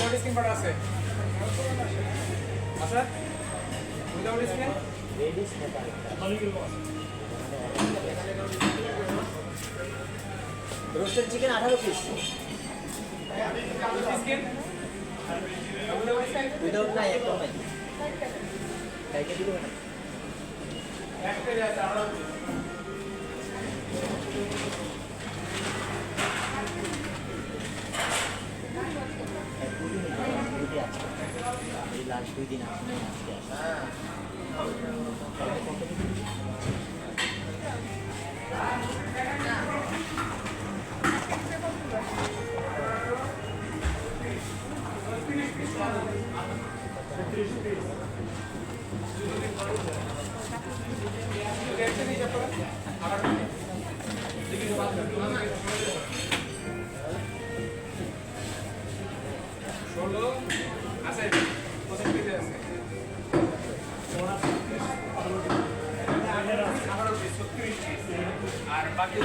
Without skin কটা আছে? আচ্ছা without skin roasted chicken 18 piece skin without নাই একদম নাই কাইকে দিব না একটা আছে আর এই লাস্ট 2 দিন আসলে আজকে আর বাকি